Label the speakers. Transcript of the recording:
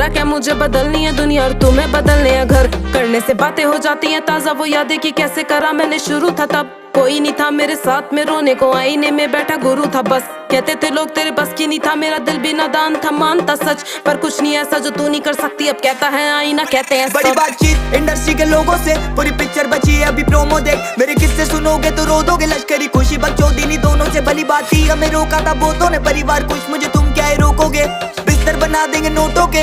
Speaker 1: बोला क्या मुझे बदलनी है दुनिया और तुम्हें बदलने हैं घर। करने से बातें हो जाती हैं ताजा, वो यादें कि कैसे करा मैंने शुरू था तब। कोई नहीं था मेरे साथ में रोने को, आईने में बैठा गुरु था बस। कहते थे लोग तेरे बस की नहीं था, मेरा दिल भी नादान था, मानता सच। पर कुछ नहीं ऐसा जो तू नहीं कर सकती, अब कहता है आईना, कहते हैं
Speaker 2: बड़ी बातचीत इंडस्ट्री के लोगों से, पूरी पिक्चर बची है अभी प्रोमो देख। मेरे किस्से सुनोगे तो रो दोगे, लश्करी खुशी बकचोदी दोनों से भली बात थी। हमें रोका था बहुतों ने, परिवार कुछ मुझे तुम क्या रोकोगे। बिस्तर बना देंगे नोटों के।